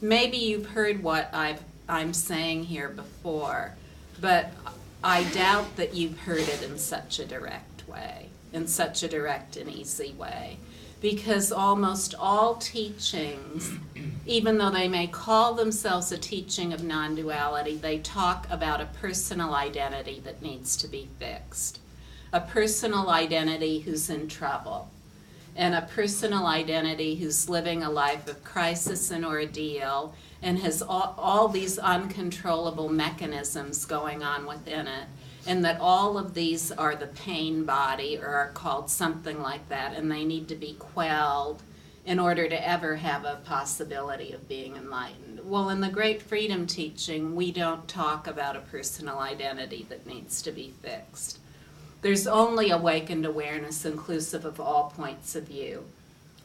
maybe you've heard what I'm saying here before, but I doubt that you've heard it in such a direct way, in such a direct and easy way. Because almost all teachings, even though they may call themselves a teaching of non-duality, they talk about a personal identity that needs to be fixed. A personal identity who's in trouble. And a personal identity who's living a life of crisis and ordeal and has all these uncontrollable mechanisms going on within it. And that all of these are the pain body, or are called something like that, and they need to be quelled in order to ever have a possibility of being enlightened. Well, in the Great Freedom teaching, we don't talk about a personal identity that needs to be fixed. There's only awakened awareness inclusive of all points of view.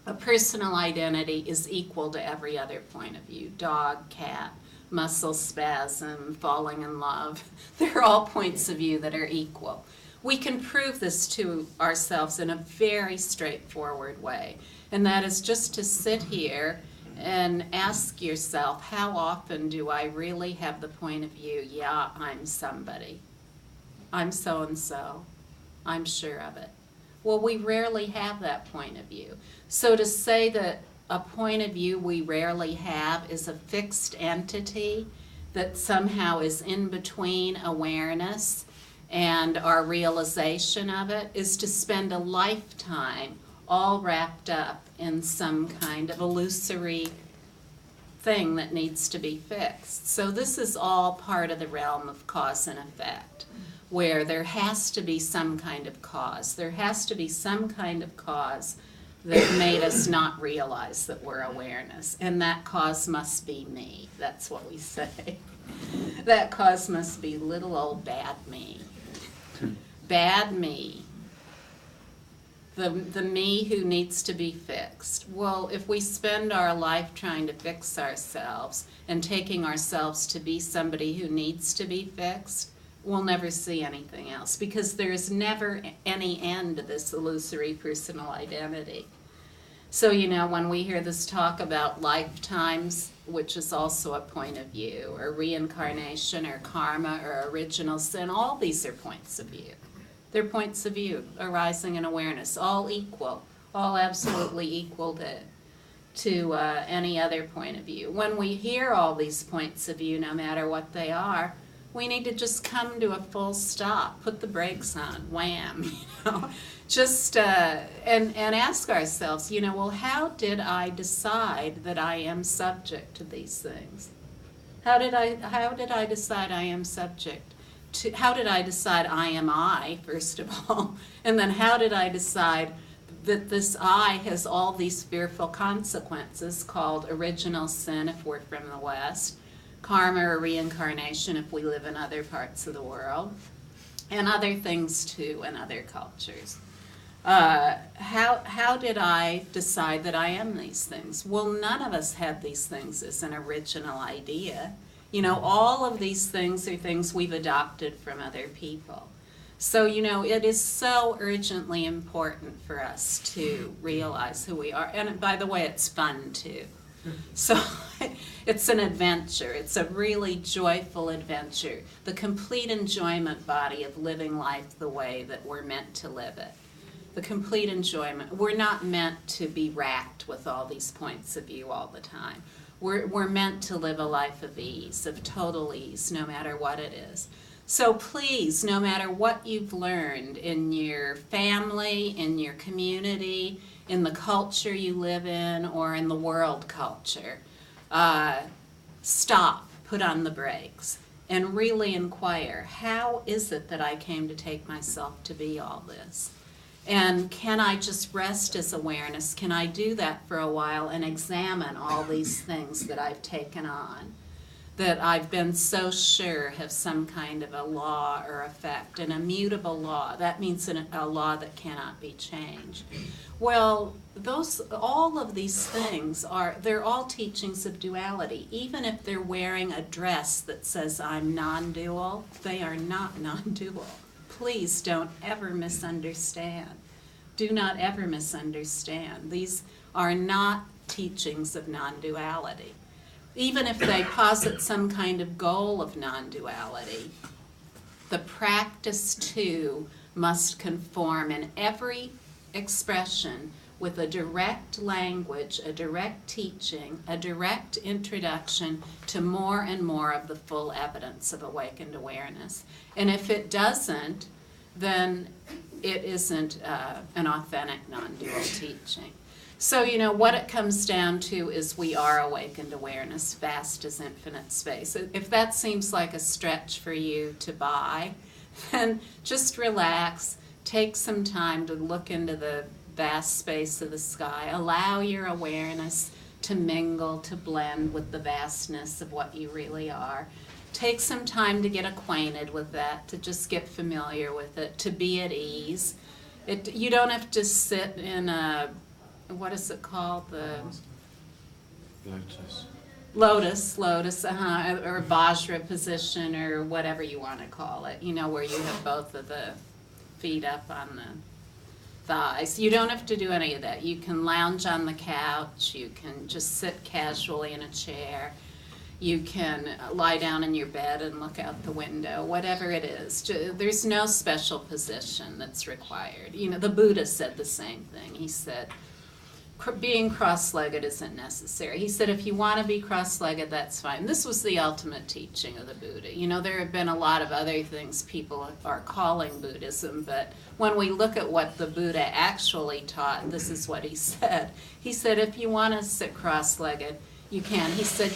A personal identity is equal to every other point of view. Dog, cat, muscle spasm, falling in love. They're all points of view that are equal. We can prove this to ourselves in a very straightforward way, and that is just to sit here and ask yourself, how often do I really have the point of view, yeah, I'm somebody. I'm so-and-so. I'm sure of it. Well, we rarely have that point of view. So to say that a point of view we rarely have is a fixed entity that somehow is in between awareness and our realization of it is to spend a lifetime all wrapped up in some kind of illusory thing that needs to be fixed. So this is all part of the realm of cause and effect, where there has to be some kind of cause. There has to be some kind of cause that made us not realize that we're awareness. And that cause must be me. That's what we say. That cause must be little old bad me. Bad me. The me who needs to be fixed. Well, if we spend our life trying to fix ourselves and taking ourselves to be somebody who needs to be fixed, we'll never see anything else, because there's never any end to this illusory personal identity. So, when we hear this talk about lifetimes, which is also a point of view, or reincarnation, or karma, or original sin, all these are points of view. They're points of view arising in awareness, all equal, all absolutely equal to any other point of view. When we hear all these points of view, no matter what they are, we need to just come to a full stop, put the brakes on, wham, just and ask ourselves, well, how did I decide that I am subject to these things? How did I decide I am subject to? How did I decide I am I, first of all, and then how did I decide that this I has all these fearful consequences called original sin if we're from the West, karma or reincarnation if we live in other parts of the world, and other things too in other cultures. How did I decide that I am these things? Well, none of us had these things as an original idea. All of these things are things we've adopted from other people. So, it is so urgently important for us to realize who we are. And by the way, it's fun too. So it's an adventure. It's a really joyful adventure. The complete enjoyment body of living life the way that we're meant to live it. The complete enjoyment. We're not meant to be racked with all these points of view all the time. We're meant to live a life of ease, of total ease, no matter what it is. So please, no matter what you've learned in your family, in your community, in the culture you live in, or in the world culture, stop, put on the brakes, and really inquire, how is it that I came to take myself to be all this? And can I just rest as awareness? Can I do that for a while and examine all these things that I've taken on, that I've been so sure have some kind of a law or effect, an immutable law? That means a law that cannot be changed. Well, all of these things they're all teachings of duality. Even if they're wearing a dress that says I'm non-dual, they are not non-dual. Please don't ever misunderstand. Do not ever misunderstand. These are not teachings of non-duality. even if they posit some kind of goal of non-duality, the practice too must conform in every expression with a direct language, a direct teaching, a direct introduction to more and more of the full evidence of awakened awareness. And if it doesn't, then it isn't an authentic non-dual teaching. So, what it comes down to is we are awakened awareness, vast as infinite space. If that seems like a stretch for you to buy, then just relax, take some time to look into the vast space of the sky, allow your awareness to mingle, to blend with the vastness of what you really are. Take some time to get acquainted with that, to just get familiar with it, to be at ease. You don't have to sit in a, what is it called? The Lotus, or Vajra position, or whatever you want to call it, where you have both of the feet up on the thighs. You don't have to do any of that. You can lounge on the couch, you can just sit casually in a chair, you can lie down in your bed and look out the window, whatever it is. There's no special position that's required. The Buddha said the same thing. He said, being cross-legged isn't necessary. He said, if you want to be cross-legged, that's fine. This was the ultimate teaching of the Buddha. There have been a lot of other things people are calling Buddhism, but when we look at what the Buddha actually taught, this is what he said. He said, if you want to sit cross-legged, you can. He said,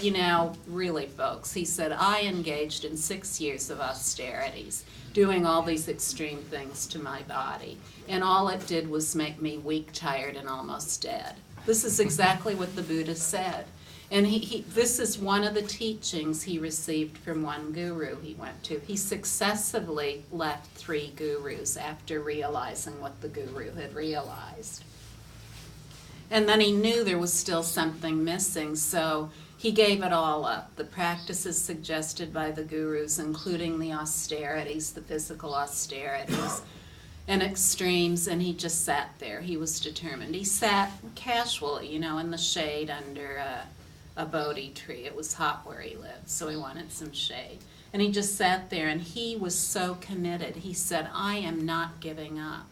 really, folks, he said, I engaged in 6 years of austerities, doing all these extreme things to my body, and all it did was make me weak, tired, and almost dead. This is exactly what the Buddha said. And this is one of the teachings he received from one guru he went to. He successively left 3 gurus after realizing what the guru had realized. And then he knew there was still something missing, so he gave it all up. The practices suggested by the gurus, including the austerities, the physical austerities, and extremes, and he just sat there. He was determined. He sat casually, in the shade under a Bodhi tree. It was hot where he lived, so he wanted some shade. And he just sat there, and he was so committed. He said, I am not giving up.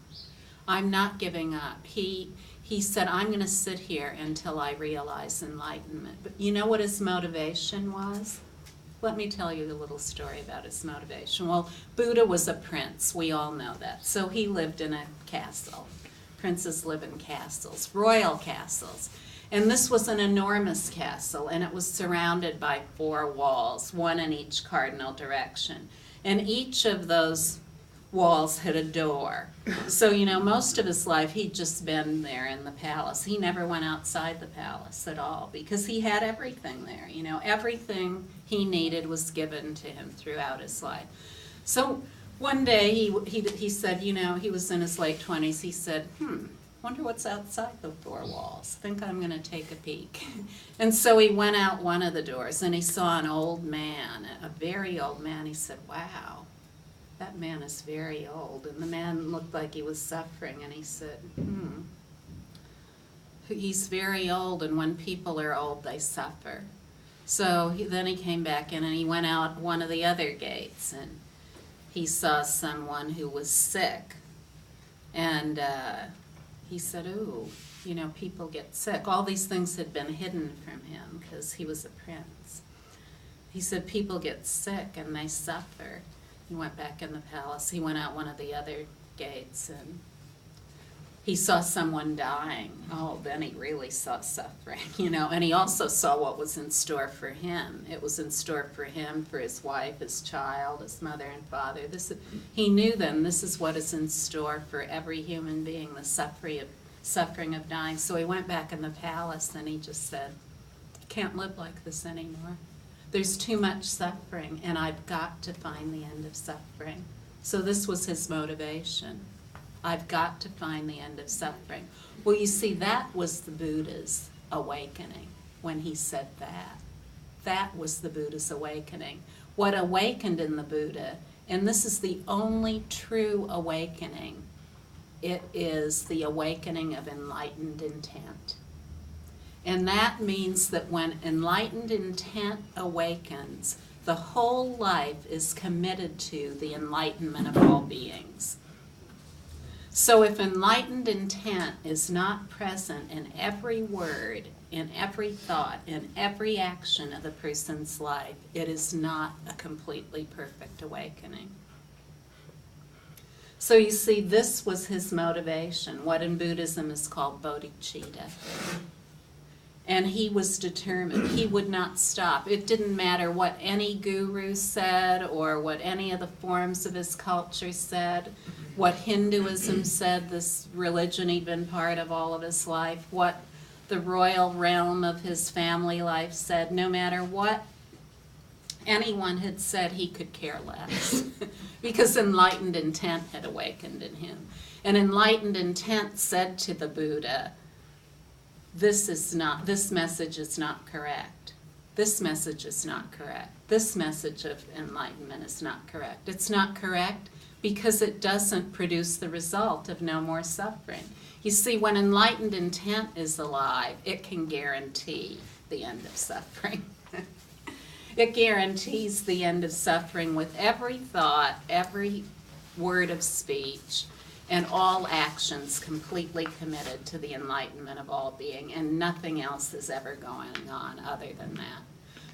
I'm not giving up. He said, I'm going to sit here until I realize enlightenment. But you know what his motivation was? Let me tell you a little story about his motivation. Well, Buddha was a prince. We all know that. So he lived in a castle. Princes live in castles, royal castles. And this was an enormous castle, and it was surrounded by 4 walls, one in each cardinal direction. And each of those walls had a door. So, most of his life he'd just been there in the palace. He never went outside the palace at all because he had everything there. Everything he needed was given to him throughout his life. So one day he said, he was in his late 20s, he said, wonder what's outside the 4 walls. Think I'm going to take a peek. And so he went out one of the doors and he saw an old man, a very old man. He said, wow, that man is very old. And the man looked like he was suffering, and he said, he's very old, and when people are old, they suffer. So then he came back in, and he went out one of the other gates, and he saw someone who was sick. And he said, ooh, people get sick. All these things had been hidden from him because he was a prince. He said, people get sick and they suffer. He went back in the palace. He went out one of the other gates, and he saw someone dying. Oh, then he really saw suffering, and he also saw what was in store for him. It was in store for him, for his wife, his child, his mother and father. He knew then this is what is in store for every human being, the suffering of dying. So he went back in the palace, and he just said, I can't live like this anymore. There's too much suffering, and I've got to find the end of suffering. So this was his motivation. I've got to find the end of suffering. Well, you see, that was the Buddha's awakening when he said that. That was the Buddha's awakening. What awakened in the Buddha, and this is the only true awakening, it is the awakening of enlightened intent. And that means that when enlightened intent awakens, the whole life is committed to the enlightenment of all beings. So if enlightened intent is not present in every word, in every thought, in every action of the person's life, it is not a completely perfect awakening. So you see, this was his motivation, what in Buddhism is called bodhicitta. And he was determined. He would not stop. It didn't matter what any guru said or what any of the forms of his culture said, what Hinduism said, this religion he'd been part of all of his life, what the royal realm of his family life said. No matter what anyone had said, he could care less because enlightened intent had awakened in him. And enlightened intent said to the Buddha, this message is not correct. This message is not correct. This message of enlightenment is not correct. It's not correct because it doesn't produce the result of no more suffering. You see, when enlightened intent is alive, it can guarantee the end of suffering. It guarantees the end of suffering with every thought, every word of speech, and all actions completely committed to the enlightenment of all being, and nothing else is ever going on other than that.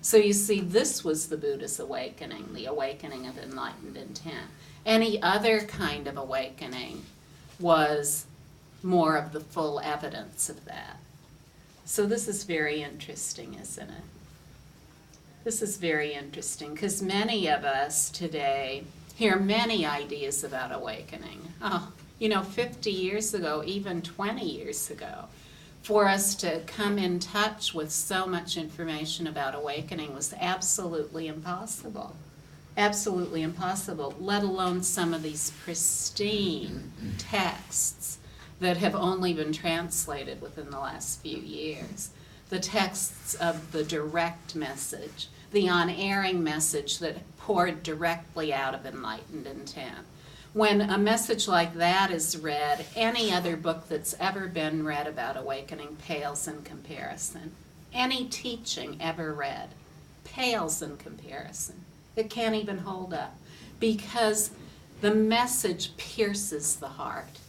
So you see, this was the Buddha's awakening, the awakening of enlightened intent. Any other kind of awakening was more of the full evidence of that. So this is very interesting, isn't it? This is very interesting because many of us today hear many ideas about awakening. 50 years ago, even 20 years ago, for us to come in touch with so much information about awakening was absolutely impossible. Absolutely impossible, let alone some of these pristine texts that have only been translated within the last few years. The texts of the direct message, the unerring message that poured directly out of enlightened intent. When a message like that is read, any other book that's ever been read about awakening pales in comparison. Any teaching ever read pales in comparison. It can't even hold up because the message pierces the heart,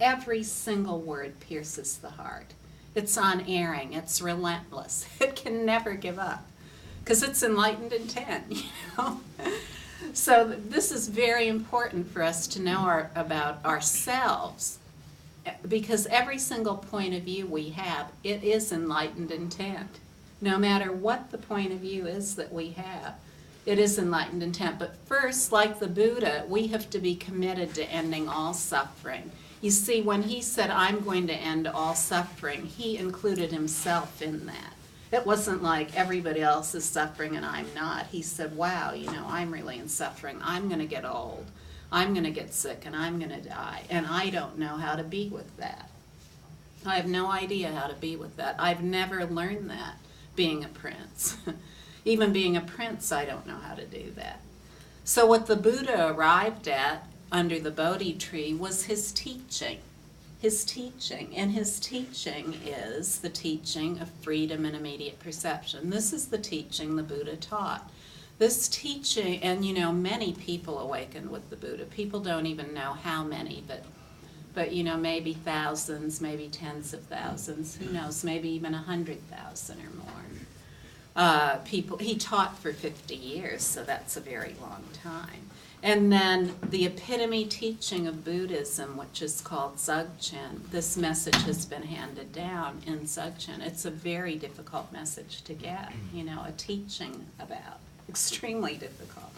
Every single word pierces the heart. It's unerring, it's relentless. It can never give up because it's enlightened intent, So this is very important for us to know about ourselves because every single point of view we have, it is enlightened intent. No matter what the point of view is that we have, it is enlightened intent. But first, like the Buddha, we have to be committed to ending all suffering. You see, when he said, I'm going to end all suffering, he included himself in that. It wasn't like everybody else is suffering and I'm not. He said, wow, I'm really in suffering. I'm going to get old. I'm going to get sick and I'm going to die. And I don't know how to be with that. I have no idea how to be with that. I've never learned that being a prince. Even being a prince, I don't know how to do that. So what the Buddha arrived at under the Bodhi tree was his teaching. His teaching. And his teaching is the teaching of freedom and immediate perception. This is the teaching the Buddha taught. This teaching, and many people awakened with the Buddha. People don't even know how many, but maybe thousands, maybe tens of thousands, who knows, maybe even 100,000 or more. He taught for 50 years, so that's a very long time. And then the epitome teaching of Buddhism, which is called Dzogchen, this message has been handed down in Dzogchen. It's a very difficult message to get, a teaching about. Extremely difficult.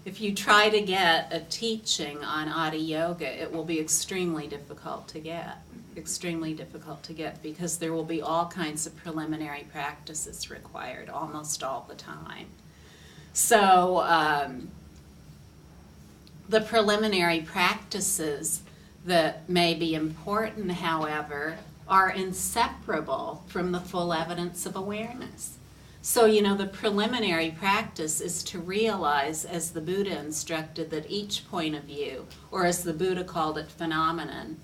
If you try to get a teaching on Adi Yoga, it will be extremely difficult to get. Extremely difficult to get because there will be all kinds of preliminary practices required almost all the time. So the preliminary practices that may be important, however, are inseparable from the full evidence of awareness. So, the preliminary practice is to realize, as the Buddha instructed, that each point of view, or as the Buddha called it, phenomenon,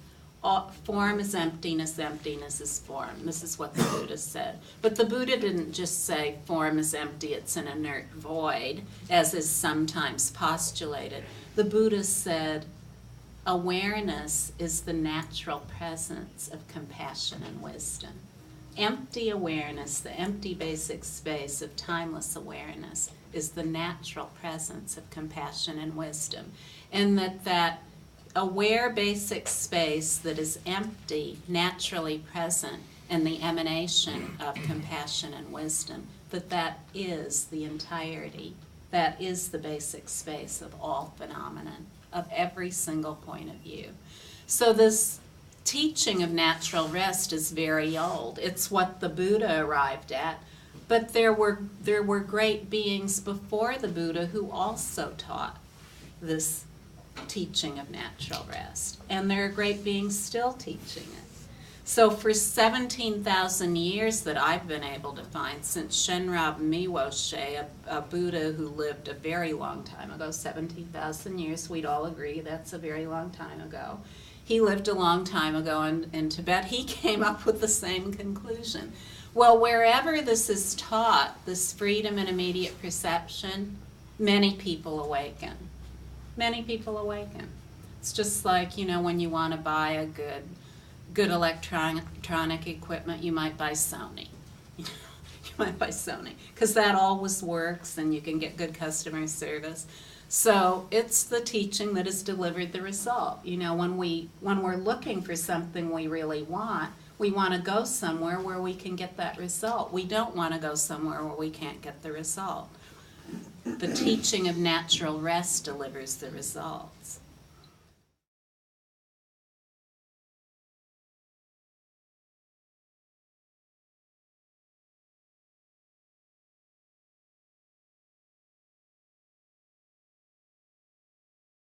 form is emptiness, emptiness is form. This is what the Buddha said. But the Buddha didn't just say form is empty, it's an inert void, as is sometimes postulated. The Buddha said awareness is the natural presence of compassion and wisdom. Empty awareness, the empty basic space of timeless awareness, is the natural presence of compassion and wisdom. And that aware basic space that is empty, naturally present, and the emanation of compassion and wisdom, that is the entirety, that is the basic space of all phenomenon, of every single point of view. So this teaching of natural rest is very old. It's what the Buddha arrived at, but there were great beings before the Buddha who also taught this teaching of natural rest, and there are great beings still teaching it. So for 17,000 years that I've been able to find, since Shenrab Miwoshe, a Buddha who lived a very long time ago, 17,000 years, we'd all agree that's a very long time ago. He lived a long time ago in Tibet. He came up with the same conclusion. Well, wherever this is taught, this freedom and immediate perception, many people awaken. Many people awaken. It's just like, when you want to buy a good electronic equipment, you might buy Sony. You might buy Sony, because that always works and you can get good customer service. So it's the teaching that has delivered the result. When we're looking for something we really want, we want to go somewhere where we can get that result. We don't want to go somewhere where we can't get the result. The teaching of natural rest delivers the results.